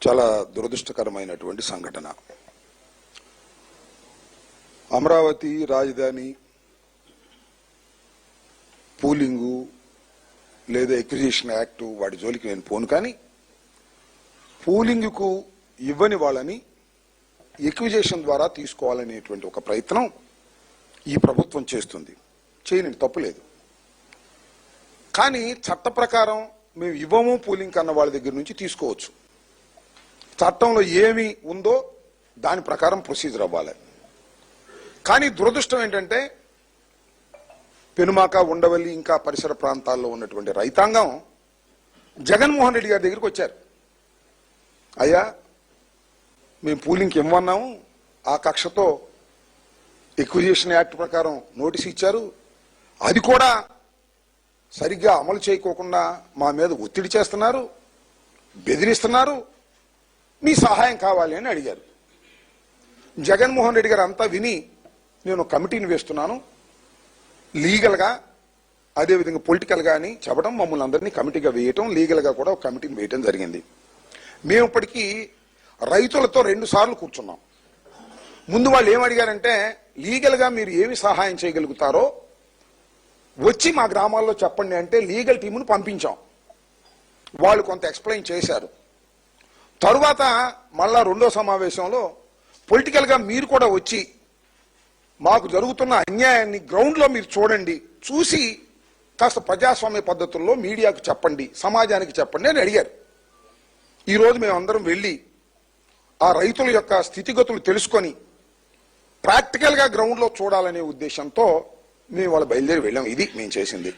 చాలా దురదృష్టకరమైనటువంటి సంఘటన. అమరావతి రాజధాని పూలింగు లేదా ఎక్విజిషన్ యాక్ట్ వాటి జోలికి నేను పోను, కానీ పూలింగుకు ఇవ్వని వాళ్ళని ఎక్విజిషన్ ద్వారా తీసుకోవాలనేటువంటి ఒక ప్రయత్నం ఈ ప్రభుత్వం చేస్తుంది. చేయని తప్పులేదు, కానీ చట్ట ప్రకారం మేము ఇవ్వము పూలింగ్ అన్న వాళ్ళ దగ్గర నుంచి తీసుకోవచ్చు. చట్టంలో ఏమి ఉందో దాని ప్రకారం ప్రొసీజర్ అవ్వాలి. కానీ దురదృష్టం ఏంటంటే పెనుమాక, ఉండవల్లి ఇంకా పరిసర ప్రాంతాల్లో ఉన్నటువంటి రైతాంగం జగన్మోహన్ రెడ్డి గారి దగ్గరికి వచ్చారు. అయ్యా, మేము పూలింగ్కి ఇవ్వన్నాము, ఆ కక్షతో ఎక్విజిషన్ యాక్ట్ ప్రకారం నోటీస్ ఇచ్చారు, అది కూడా సరిగ్గా అమలు చేయకోకుండా మా మీద ఒత్తిడి చేస్తున్నారు, బెదిరిస్తున్నారు, మీ సహాయం కావాలి అని అడిగారు. జగన్మోహన్ రెడ్డి గారు అంతా విని నేను కమిటీని వేస్తున్నాను, లీగల్గా అదేవిధంగా పొలిటికల్గా అని చెప్పడం, మమ్మల్ని అందరినీ కమిటీగా వేయటం, లీగల్గా కూడా ఒక కమిటీని వేయటం జరిగింది. మేము ఇప్పటికీ రైతులతో 2 సార్లు కూర్చున్నాం. ముందు వాళ్ళు ఏమడిగారంటే, లీగల్గా మీరు ఏమి సహాయం చేయగలుగుతారో వచ్చి మా గ్రామాల్లో చెప్పండి అంటే లీగల్ టీమును పంపించాం. వాళ్ళు కొంత ఎక్స్ప్లెయిన్ చేశారు. తరువాత మళ్ళా 2వ సమావేశంలో పొలిటికల్గా మీరు కూడా వచ్చి మాకు జరుగుతున్న అన్యాయాన్ని గ్రౌండ్లో మీరు చూడండి, చూసి కాస్త ప్రజాస్వామ్య పద్ధతుల్లో మీడియాకు చెప్పండి, సమాజానికి చెప్పండి అని అడిగారు. ఈరోజు మేమందరం వెళ్ళి ఆ రైతుల యొక్క స్థితిగతులు తెలుసుకొని ప్రాక్టికల్గా గ్రౌండ్లో చూడాలనే ఉద్దేశంతో మేము వాళ్ళ బయలుదేరి వెళ్ళాం. ఇది మేము చేసింది.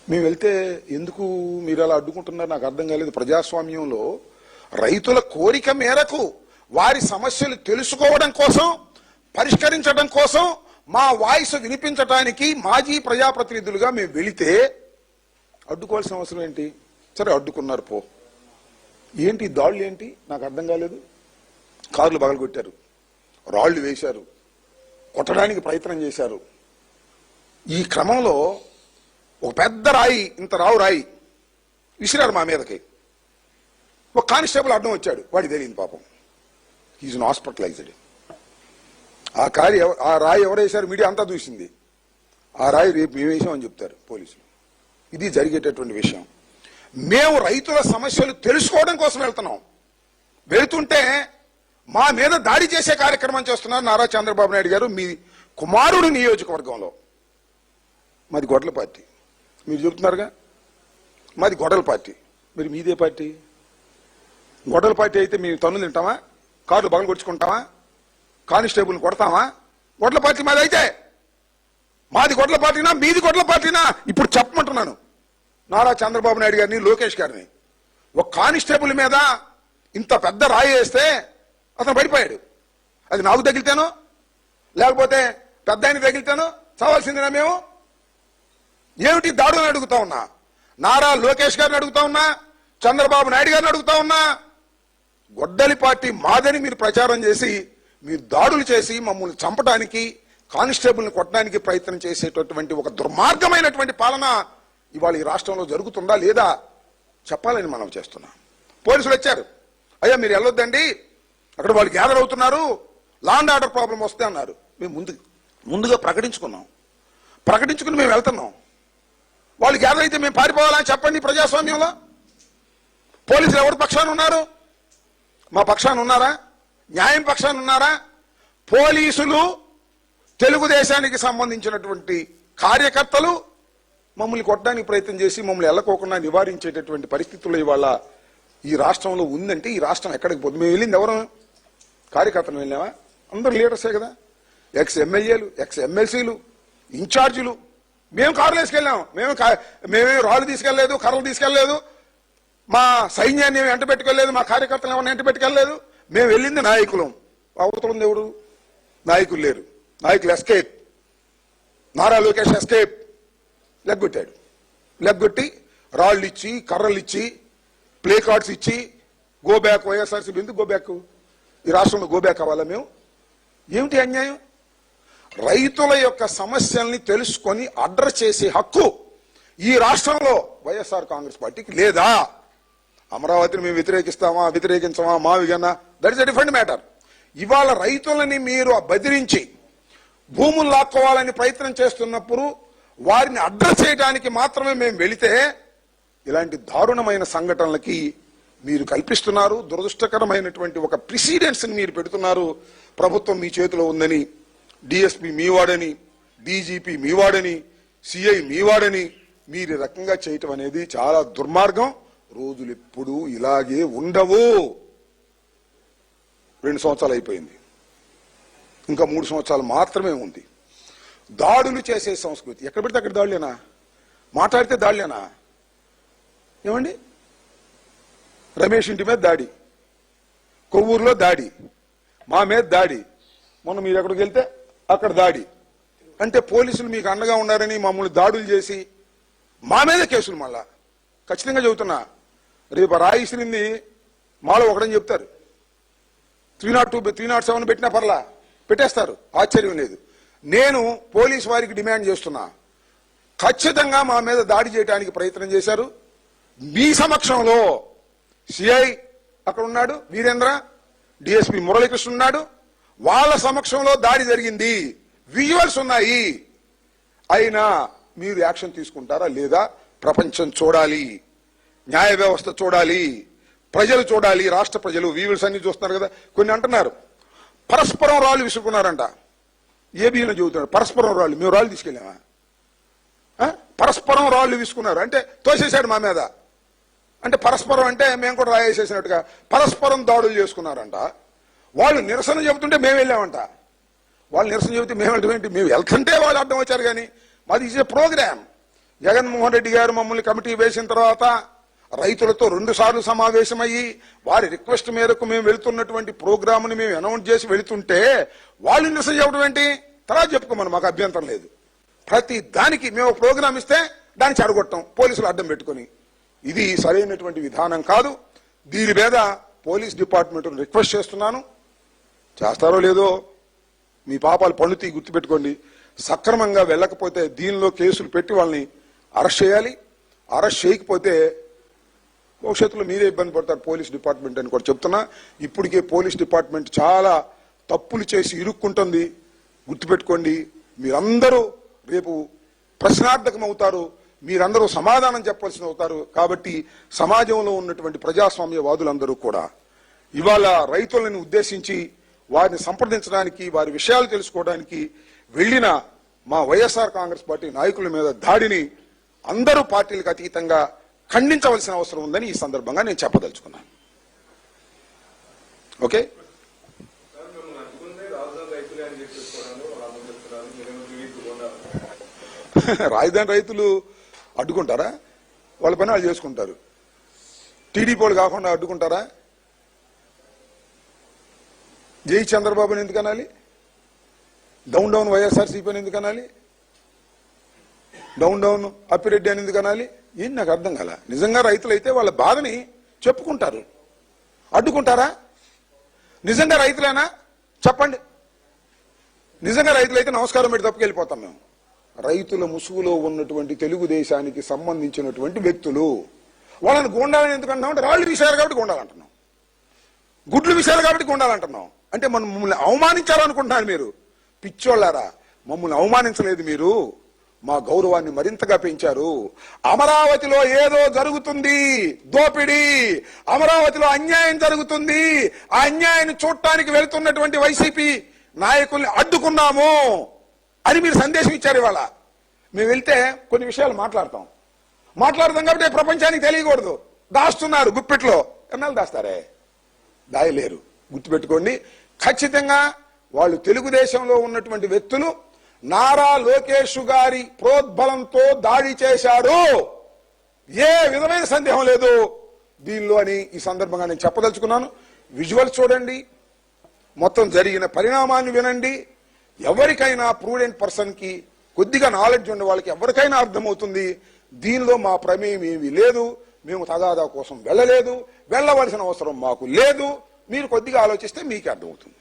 మేము వెళ్తే ఎందుకు మీరు అలా అడ్డుకుంటున్నారు నాకు అర్థం కాలేదు. ప్రజాస్వామ్యంలో రైతుల కోరిక మేరకు వారి సమస్యలు తెలుసుకోవడం కోసం, పరిష్కరించడం కోసం, మా వాయిస్ వినిపించడానికి మాజీ ప్రజాప్రతినిధులుగా మేము వెళితే అడ్డుకోవాల్సిన అవసరం ఏంటి? సరే అడ్డుకున్నారు పో. ఏంటి దాడులు ఏంటి నాకు అర్థం కాలేదు. కార్లు పగలగొట్టారు, రాళ్లు వేశారు, కొట్టడానికి ప్రయత్నం చేశారు. ఈ క్రమంలో ఒక పెద్ద రాయి, ఇంత రాయి విసిరారు మా మీదకి. ఒక కానిస్టేబుల్ అడ్డం వచ్చాడు, వాడికి తెలియదు పాపం, ఈజ్ హాస్పిటలైజ్డ్. ఆ రాయి ఎవరు వేశారు మీడియా అంతా చూసింది. ఆ రాయి రేపు మేము వేసామని చెప్తారు పోలీసులు. ఇది జరిగేటటువంటి విషయం. మేము రైతుల సమస్యలు తెలుసుకోవడం కోసం వెళ్తున్నాం. వెళుతుంటే మా మీద దాడి చేసే కార్యక్రమం చేస్తున్నారు నారా చంద్రబాబు నాయుడు గారు. మీ కుమారుడు నియోజకవర్గంలో, మాది గొడవల పార్టీ, మీరు చెబుతున్నారుగా మాది గొడవల పార్టీ, మరి మీదే పార్టీ. గొడవల పార్టీ అయితే మేము తన్నులు తింటామా, కార్లు బగలు కొట్టుకుంటామా, కానిస్టేబుల్ని కొడతామా? గొడవల పార్టీ మాది అయితే. మాది గొడవల పార్టీనా మీది గొడవల పార్టీనా ఇప్పుడు చెప్పమంటున్నాను నారా చంద్రబాబు నాయుడు గారిని, లోకేష్ గారిని. ఒక కానిస్టేబుల్ మీద ఇంత పెద్ద రాయి వేస్తే అతను పడిపోయాడు. అది నాకు తగిలితేనో లేకపోతే పెద్ద ఆయన తగిలితేనో చావాల్సిందినా మేము? ఏమిటి దాడులను అడుగుతా ఉన్నా, నారా లోకేష్ గారిని అడుగుతా ఉన్నా, చంద్రబాబు నాయుడు గారిని అడుగుతా ఉన్నా. గొడ్డలి పార్టీ మాదని మీరు ప్రచారం చేసి మీరు దాడులు చేసి మమ్మల్ని చంపడానికి, కానిస్టేబుల్ని కొట్టడానికి ప్రయత్నం చేసేటటువంటి ఒక దుర్మార్గమైనటువంటి పాలన ఇవాళ ఈ రాష్ట్రంలో జరుగుతుందా లేదా చెప్పాలని మనం చేస్తున్నాం. పోలీసులు వచ్చారు, అయ్యా మీరు వెళ్ళొద్దండి, అక్కడ వాళ్ళు గ్యాదర్ అవుతున్నారు, లా అండ్ ఆర్డర్ ప్రాబ్లం వస్తే అన్నారు. మేము ముందుగా ప్రకటించుకుని మేము వెళ్తున్నాం. వాళ్ళు గ్యాదర్ అయితే మేము పారిపోవాలని చెప్పండి. ప్రజాస్వామ్యంలో పోలీసులు ఎవరి పక్షాన ఉన్నారు? మా పక్షాన ఉన్నారా? న్యాయం పక్షాన ఉన్నారా? పోలీసులు, తెలుగుదేశానికి సంబంధించినటువంటి కార్యకర్తలు మమ్మల్ని కొట్టడానికి ప్రయత్నం చేసి మమ్మల్ని వెళ్ళకోకుండా నివారించేటటువంటి పరిస్థితుల్లో ఇవాళ ఈ రాష్ట్రంలో ఉందంటే ఈ రాష్ట్రం ఎక్కడికి పోతుంది? మేము వెళ్ళింది ఎవరు? కార్యకర్తలు వెళ్ళామా? అందరు లీడర్సే కదా, ఎక్స్ ఎమ్మెల్యేలు, ఎక్స్ ఎమ్మెల్సీలు, ఇన్ఛార్జీలు. మేము కార్లు వేసుకెళ్ళాం. మేమేం రాళ్ళు తీసుకెళ్లేదు, కర్రలు తీసుకెళ్లేదు, మా సైన్యాన్ని వెంట పెట్టుకెళ్లేదు, మా కార్యకర్తలు ఎవరిని వెంట పెట్టుకెళ్లేదు. మేము వెళ్ళింది నాయకులం. అవతలం దేవుడు నాయకులు లేరు. నాయకులు ఎస్కేప్. నారా లోకేష్ ఎస్కేప్. లెగ్గొట్టాడు. లెగ్గొట్టి రాళ్ళు ఇచ్చి, కర్రలు ఇచ్చి, ప్లే కార్డ్స్ ఇచ్చి గో బ్యాక్ వైఎస్ఆర్సీపీ. ఎందుకు గో బ్యాక్? ఈ రాష్ట్రంలో గో బ్యాక్ అవ్వాలా మేము? ఏమిటి అన్యాయం? రైతుల యొక్క సమస్యల్ని తెలుసుకొని అడ్రస్ చేసే హక్కు ఈ రాష్ట్రంలో వైఎస్ఆర్ కాంగ్రెస్ పార్టీకి లేదా? అమరావతిని మేము వ్యతిరేకిస్తామా వ్యతిరేకించమా మావిగన్నా, that is a different matter. ఇవాళ రైతులని మీరు బెదిరించి భూములు లాక్కోవాలని ప్రయత్నం చేస్తున్నప్పుడు వారిని అడ్రస్ చేయడానికి మాత్రమే మేము వెళితే ఇలాంటి దారుణమైన సంఘటనలకి మీరు కల్పిస్తున్నారు. దురదృష్టకరమైనటువంటి ఒక ప్రిసిడెన్స్ ని మీరు పెడుతున్నారు. ప్రభుత్వం మీ చేతిలో ఉందని, డిఎస్పీ మీవాడని, డీజీపీ మీవాడని, సిఐ మీవాడని మీరు ఈ రకంగా చేయటం అనేది చాలా దుర్మార్గం. రోజులు ఎప్పుడూ ఇలాగే ఉండవు. 2 సంవత్సరాలు అయిపోయింది, ఇంకా 3 సంవత్సరాలు మాత్రమే ఉంది. దాడులు చేసే సంస్కృతి ఎక్కడ పెడితే అక్కడ దాడులేనా? మాట్లాడితే దాడులేనా? ఏమండి, రమేష్ ఇంటి మీద దాడి, కొవ్వూరులో దాడి, మా మీద దాడి, మొన్న మీరు ఎక్కడికి వెళ్తే అక్కడ దాడి. అంటే పోలీసులు మీకు అండగా ఉన్నారని మమ్మల్ని దాడులు చేసి మా మీద కేసులు. మళ్ళా ఖచ్చితంగా చెబుతున్నా, రేపు రాయిసిరింది మాలో ఒకడని చెప్తారు. 302, 307 పెట్టినా పర్లా, పెట్టేస్తారు, ఆశ్చర్యం లేదు. నేను పోలీసు వారికి డిమాండ్ చేస్తున్నా, ఖచ్చితంగా మా మీద దాడి చేయడానికి ప్రయత్నం చేశారు. మీ సమక్షంలో సిఐ అక్కడ ఉన్నాడు, వీరేంద్ర, డిఎస్పీ మురళీకృష్ణ ఉన్నాడు, వాళ్ళ సమక్షంలో దాడి జరిగింది, విజువల్స్ ఉన్నాయి. అయినా మీరు యాక్షన్ తీసుకుంటారా లేదా? ప్రపంచం చూడాలి, న్యాయ వ్యవస్థ చూడాలి, ప్రజలు చూడాలి, రాష్ట్ర ప్రజలు. విజువల్స్ అన్ని చూస్తున్నారు కదా. కొన్ని అంటున్నారు పరస్పరం రాళ్ళు విసుకున్నారంట. ఏబీలో చెబుతున్నారు పరస్పరం రాళ్ళు. మేము రాళ్ళు తీసుకెళ్ళామా? పరస్పరం రాళ్ళు విసుకున్నారు అంటే తోసేశాడు మా మీద. అంటే పరస్పరం అంటే మేము కూడా రాయేసేసినట్టుగా పరస్పరం దాడులు చేసుకున్నారంట. వాళ్ళు నిరసన చెబుతుంటే మేము వెళ్ళామంట. వాళ్ళు నిరసన చెబితే మేము వెళ్ళటం, మేము వెళ్తుంటే వాళ్ళు అడ్డం వచ్చారు. కానీ మాది is a program. Jaganmohan Reddy గారు మమ్మల్ని కమిటీ వేసిన తర్వాత రైతులతో 2 సార్లు సమావేశమయ్యి వారి రిక్వెస్ట్ మేరకు మేము వెళుతున్నటువంటి ప్రోగ్రామ్ని మేము అనౌన్స్ చేసి వెళుతుంటే వాళ్ళు నిరసన చెప్పడం ఏంటి? తర్వాత చెప్పుకోమని, మాకు అభ్యంతరం లేదు. ప్రతి దానికి మేము ప్రోగ్రామ్ ఇస్తే దాన్ని చెడగొట్టం, పోలీసులు అడ్డం పెట్టుకుని. ఇది సరైనటువంటి విధానం కాదు. దీని మీద పోలీస్ డిపార్ట్మెంట్ రిక్వెస్ట్ చేస్తున్నాను. చేస్తారో లేదో మీ పాపాలు పండుతీ, గుర్తుపెట్టుకోండి. సక్రమంగా వెళ్ళకపోతే దీనిలో కేసులు పెట్టి వాళ్ళని అరెస్ట్ చేయాలి. అరెస్ట్ చేయకపోతే భవిష్యత్తులో మీరే ఇబ్బంది పడతారు పోలీస్ డిపార్ట్మెంట్ అని కూడా చెప్తున్నా. ఇప్పటికే పోలీస్ డిపార్ట్మెంట్ చాలా తప్పులు చేసి ఇరుక్కుంటుంది, గుర్తుపెట్టుకోండి. మీరందరూ రేపు ప్రశ్నార్థకం అవుతారు, మీరందరూ సమాధానం చెప్పాల్సి అవుతారు. కాబట్టి సమాజంలో ఉన్నటువంటి ప్రజాస్వామ్యవాదులందరూ కూడా ఇవాళ రైతులను ఉద్దేశించి వారిని సంప్రదించడానికి, వారి విషయాలు తెలుసుకోవడానికి వెళ్లిన మా వైఎస్ఆర్ కాంగ్రెస్ పార్టీ నాయకుల మీద దాడిని అందరూ పార్టీలకు అతీతంగా ఖండించవలసిన అవసరం ఉందని ఈ సందర్భంగా నేను చెప్పదలుచుకున్నాను. ఓకే, రాజధాని రైతులు అడ్డుకుంటారా? వాళ్ళ పని వాళ్ళు చేసుకుంటారు. టీడీపీ వాళ్ళు కాకుండా అడ్డుకుంటారా? జై చంద్రబాబుని ఎందుకు అనాలి? డౌన్ డౌన్ వైఎస్ఆర్సీపీ అని ఎందుకు అనాలి? డౌన్ డౌన్ అప్పిరెడ్డి అని ఎందుకు అనాలి? ఏం నాకు అర్థం కాల. నిజంగా రైతులైతే వాళ్ళ బాధని చెప్పుకుంటారు, అడ్డుకుంటారా? నిజంగా రైతులేనా చెప్పండి. నిజంగా రైతులైతే నమస్కారం పెట్టి తప్పుకెళ్ళిపోతాం మేము. రైతుల ముసుగులో ఉన్నటువంటి తెలుగుదేశానికి సంబంధించినటువంటి వ్యక్తులు, వాళ్ళని గుండాలని ఎందుకు అంటున్నాం అంటే రాళ్ళు విషయాలు కాబట్టి గుండాలంటున్నాం, గుడ్లు విషయాలు కాబట్టి గుండాలంటున్నాం. అంటే మనం మమ్మల్ని అవమానించాలనుకుంటున్నారు మీరు. పిచ్చోళ్ళారా, మమ్మల్ని అవమానించలేదు మీరు, మా గౌరవాన్ని మరింతగా పెంచారు. అమరావతిలో ఏదో జరుగుతుంది, దోపిడీ, అమరావతిలో అన్యాయం జరుగుతుంది. ఆ అన్యాయాన్ని చూడటానికి వెళ్తున్నటువంటి వైసీపీ నాయకుల్ని అడ్డుకున్నాము అని మీరు సందేశం ఇచ్చారు. ఇవాళ మేము వెళ్తే కొన్ని విషయాలు మాట్లాడతాం కాబట్టి ప్రపంచానికి తెలియకూడదు. దాస్తున్నారు గుప్పెట్లో. ఎన్నాళ్ళు దాస్తారే? దాయలేరు. గుర్తుపెట్టుకోండి. ఖచ్చితంగా వాళ్ళు తెలుగుదేశంలో ఉన్నటువంటి వ్యక్తులు నారా లోకేష్ గారి ప్రోద్బలంతో దాడి చేశారు, ఏ విధమైన సందేహం లేదు దీనిలో అని ఈ సందర్భంగా నేను చెప్పదలుచుకున్నాను. విజువల్స్ చూడండి, మొత్తం జరిగిన పరిణామాన్ని వినండి. ఎవరికైనా ప్రూడెంట్ పర్సన్ కి, కొద్దిగా నాలెడ్జ్ ఉన్న వాళ్ళకి ఎవరికైనా అర్థమవుతుంది దీనిలో మా ప్రమేయం ఏమీ లేదు, మేము తగాదా కోసం వెళ్ళలేదు, వెళ్ళవలసిన అవసరం మాకు లేదు. మీరు కొద్దిగా ఆలోచిస్తే మీకే అర్థమవుతుంది.